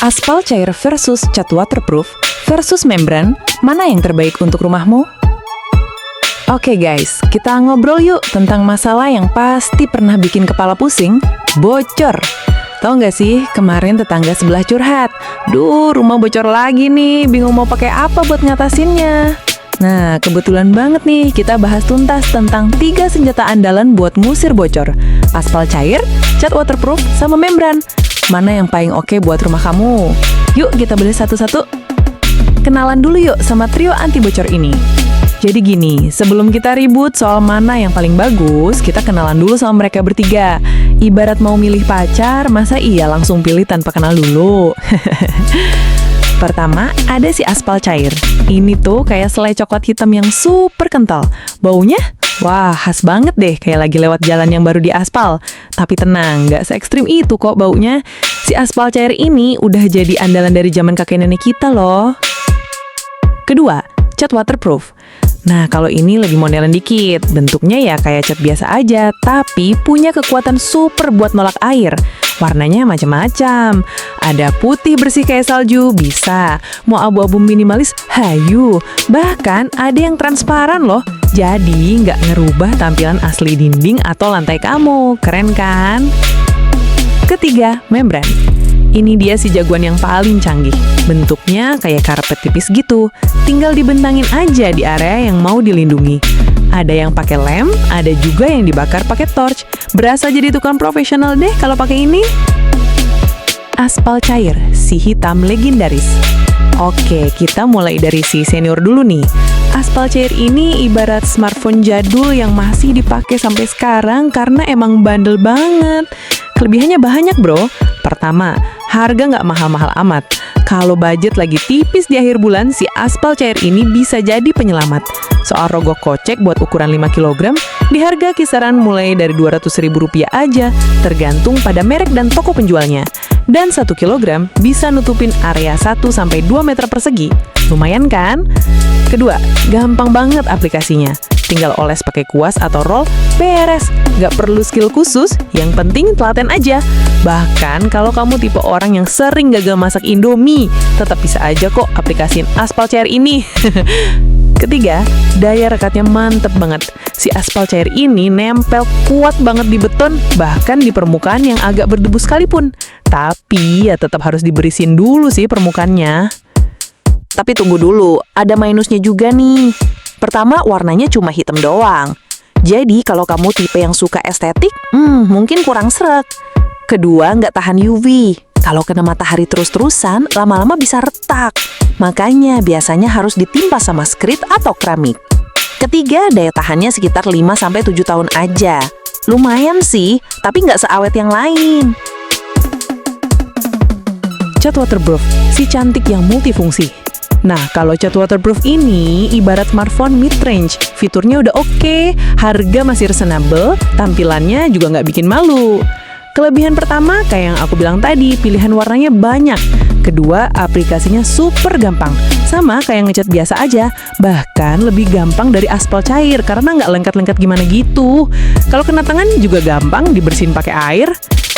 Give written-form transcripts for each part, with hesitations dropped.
Aspal cair versus cat waterproof versus membran, mana yang terbaik untuk rumahmu? Oke guys, kita ngobrol yuk tentang masalah yang pasti pernah bikin kepala pusing, bocor. Tahu nggak sih, kemarin tetangga sebelah curhat, "Duh, rumah bocor lagi nih, bingung mau pakai apa buat ngatasinnya." Nah, kebetulan banget nih kita bahas tuntas tentang 3 senjata andalan buat ngusir bocor. Aspal cair, cat waterproof, sama membran. Mana yang paling oke buat rumah kamu? Yuk kita bedah satu-satu. Kenalan dulu yuk sama trio anti bocor ini. Jadi gini, sebelum kita ribut soal mana yang paling bagus, kita kenalan dulu sama mereka bertiga. Ibarat mau milih pacar, masa iya langsung pilih tanpa kenal dulu? Pertama, ada si aspal cair. Ini tuh kayak selai coklat hitam yang super kental. Baunya? Wah, khas banget deh, kayak lagi lewat jalan yang baru diaspal. Tapi tenang, nggak se-ekstrim itu kok baunya. Si aspal cair ini udah jadi andalan dari zaman kakek nenek kita loh. Kedua, cat waterproof. Nah, kalau ini lebih modern dikit. Bentuknya ya kayak cat biasa aja, tapi punya kekuatan super buat nolak air. Warnanya macam-macam. Ada putih bersih kayak salju, bisa. Mau abu-abu minimalis, hayu. Bahkan ada yang transparan loh. Jadi nggak ngerubah tampilan asli dinding atau lantai kamu. Keren kan? Ketiga, membran. Ini dia si jagoan yang paling canggih. Bentuknya kayak karpet tipis gitu. Tinggal dibentangin aja di area yang mau dilindungi. Ada yang pakai lem, ada juga yang dibakar pakai torch. Berasa jadi tukang profesional deh kalau pakai ini. Aspal cair, si hitam legendaris. Oke, kita mulai dari si senior dulu nih. Aspal cair ini ibarat smartphone jadul yang masih dipakai sampai sekarang karena emang bandel banget. Kelebihannya banyak bro. Pertama, harga nggak mahal-mahal amat. Kalau budget lagi tipis di akhir bulan, si aspal cair ini bisa jadi penyelamat. Soal rogok kocek buat ukuran 5 kg, di harga kisaran mulai dari Rp200.000 aja, tergantung pada merek dan toko penjualnya. Dan 1 kg bisa nutupin area 1-2 meter persegi. Lumayan kan? Kedua, gampang banget aplikasinya. Tinggal oles pakai kuas atau roll, beres. Nggak perlu skill khusus, yang penting telaten aja. Bahkan kalau kamu tipe orang yang sering gagal masak Indomie, tetap bisa aja kok aplikasiin aspal cair ini. Ketiga, daya rekatnya mantep banget. Si aspal cair ini nempel kuat banget di beton, bahkan di permukaan yang agak berdebu sekalipun. Tapi ya tetap harus diberisin dulu sih permukaannya. Tapi tunggu dulu, ada minusnya juga nih. Pertama, warnanya cuma hitam doang. Jadi kalau kamu tipe yang suka estetik, mungkin kurang sreg. Kedua, nggak tahan UV. Kalau kena matahari terus-terusan, lama-lama bisa retak. Makanya biasanya harus ditimpa sama skrit atau keramik. Ketiga, daya tahannya sekitar 5-7 tahun aja. Lumayan sih, tapi nggak seawet yang lain. Cat waterproof, si cantik yang multifungsi. Nah, kalau cat waterproof ini ibarat smartphone mid-range. Fiturnya udah oke, harga masih reasonable, tampilannya juga nggak bikin malu. Kelebihan pertama, kayak yang aku bilang tadi, pilihan warnanya banyak. Kedua, aplikasinya super gampang. Sama kayak ngecat biasa aja, bahkan lebih gampang dari aspal cair karena nggak lengket-lengket gimana gitu. Kalau kena tangan juga gampang dibersihin pakai air.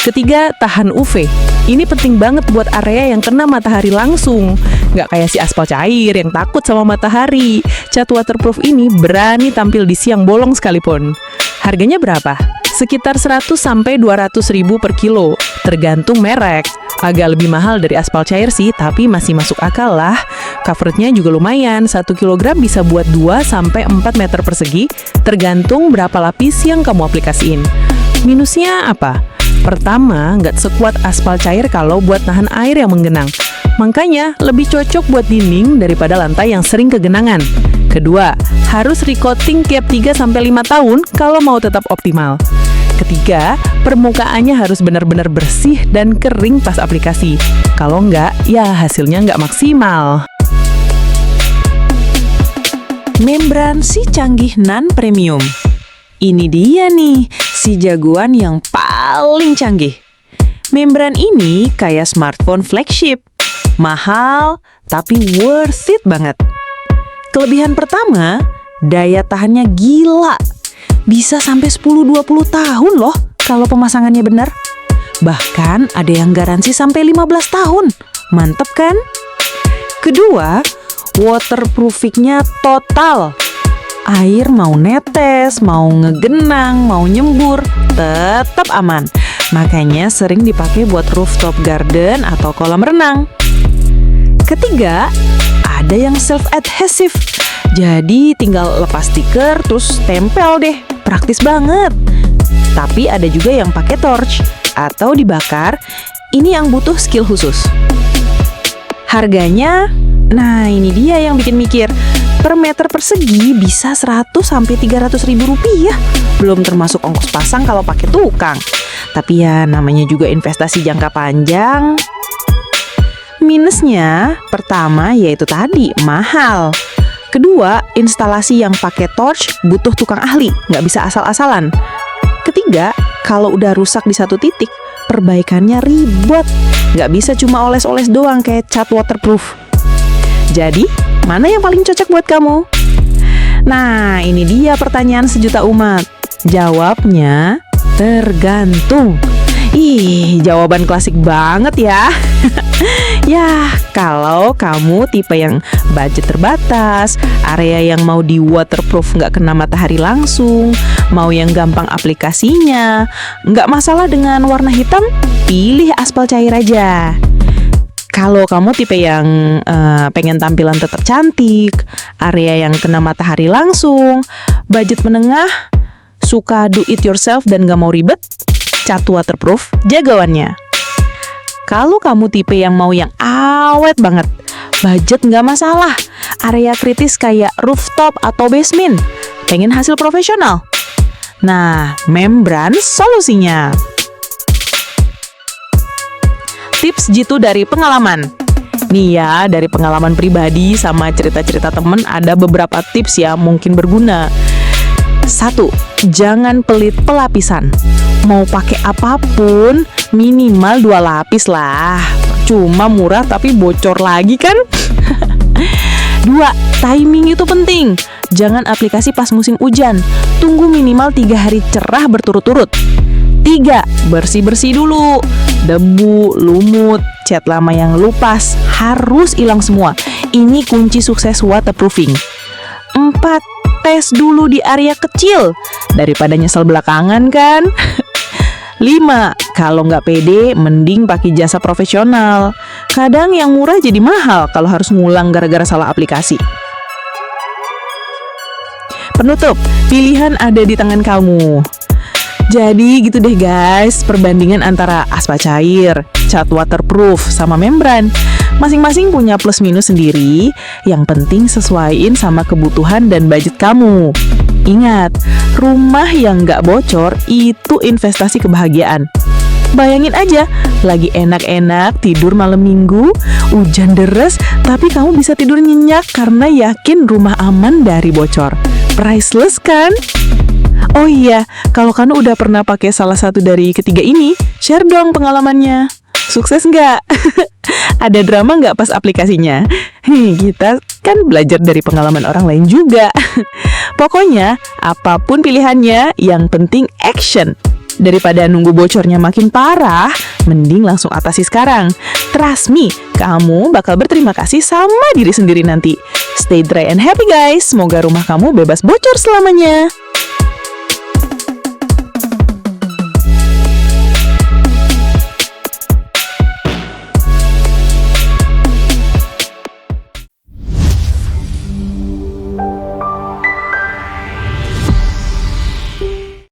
Ketiga, tahan UV. Ini penting banget buat area yang kena matahari langsung. Nggak kayak si aspal cair yang takut sama matahari. Cat waterproof ini berani tampil di siang bolong sekalipun. Harganya berapa? Sekitar 100-200 ribu per kilo, tergantung merek. Agak lebih mahal dari aspal cair sih, tapi masih masuk akal lah. Coveragenya juga lumayan, 1 kg bisa buat 2-4 meter persegi, tergantung berapa lapis yang kamu aplikasiin. Minusnya apa? Pertama, nggak sekuat aspal cair kalau buat nahan air yang menggenang. Makanya, lebih cocok buat dinding daripada lantai yang sering kegenangan. Kedua, harus recoating tiap 3-5 tahun kalau mau tetap optimal. Ketiga, permukaannya harus benar-benar bersih dan kering pas aplikasi. Kalau nggak, ya hasilnya nggak maksimal. Membran si canggih non-premium. Ini dia nih, si jagoan yang paling canggih. Membran ini kayak smartphone flagship. Mahal, tapi worth it banget. Kelebihan pertama, daya tahannya gila. Bisa sampai 10-20 tahun loh kalau pemasangannya benar. Bahkan ada yang garansi sampai 15 tahun. Mantep kan? Kedua, waterproofingnya total. Air mau netes, mau ngegenang, mau nyembur, tetap aman. Makanya sering dipakai buat rooftop garden atau kolam renang. Ketiga, ada yang self-adhesive. Jadi tinggal lepas stiker terus tempel deh. Praktis banget. Tapi ada juga yang pakai torch atau dibakar. Ini yang butuh skill khusus. Harganya, nah ini dia yang bikin mikir. Per meter persegi bisa 100-300 ribu rupiah. Belum termasuk ongkos pasang kalau pakai tukang. Tapi ya namanya juga investasi jangka panjang. Minusnya, pertama yaitu tadi, mahal. Kedua, instalasi yang pakai torch butuh tukang ahli, nggak bisa asal-asalan. Ketiga, kalau udah rusak di satu titik, perbaikannya ribet. Nggak bisa cuma oles-oles doang kayak cat waterproof. Jadi, mana yang paling cocok buat kamu? Nah, ini dia pertanyaan sejuta umat. Jawabnya, tergantung. Ih, jawaban klasik banget ya. Ya, kalau kamu tipe yang budget terbatas, area yang mau di waterproof nggak kena matahari langsung, mau yang gampang aplikasinya, nggak masalah dengan warna hitam, pilih aspal cair aja. Kalau kamu tipe yang pengen tampilan tetap cantik, area yang kena matahari langsung, budget menengah, suka do it yourself dan gak mau ribet, cat waterproof jagawannya. Kalau kamu tipe yang mau yang awet banget, budget nggak masalah, area kritis kayak rooftop atau basement, pengen hasil profesional. Nah, membran solusinya. Tips jitu dari pengalaman. Nih ya, dari pengalaman pribadi sama cerita-cerita temen ada beberapa tips ya mungkin berguna. 1. Jangan pelit pelapisan. Mau pakai apapun, minimal 2 lapis lah. Cuma murah tapi bocor lagi kan? 2. Timing itu penting. Jangan aplikasi pas musim hujan. Tunggu minimal 3 hari cerah berturut-turut. 3. Bersih-bersih dulu. Debu, lumut, cat lama yang lupas harus hilang semua. Ini kunci sukses waterproofing. 4. Tes dulu di area kecil daripada nyesel belakangan kan. 5. Kalau nggak pede, mending pakai jasa profesional. Kadang yang murah jadi mahal kalau harus ngulang gara-gara salah aplikasi. Penutup, pilihan ada di tangan kamu. Jadi gitu deh guys, perbandingan antara aspal cair, cat waterproof, sama membran. Masing-masing punya plus minus sendiri, yang penting sesuaiin sama kebutuhan dan budget kamu. Ingat, rumah yang nggak bocor itu investasi kebahagiaan. Bayangin aja, lagi enak-enak tidur malam minggu, hujan deres, tapi kamu bisa tidur nyenyak karena yakin rumah aman dari bocor. Priceless kan? Oh iya, kalau kamu udah pernah pakai salah satu dari ketiga ini, share dong pengalamannya. Sukses nggak? Ada drama nggak pas aplikasinya? Kita kan belajar dari pengalaman orang lain juga. Pokoknya, apapun pilihannya, yang penting action. Daripada nunggu bocornya makin parah, mending langsung atasi sekarang. Trust me, kamu bakal berterima kasih sama diri sendiri nanti. Stay dry and happy guys. Semoga rumah kamu bebas bocor selamanya.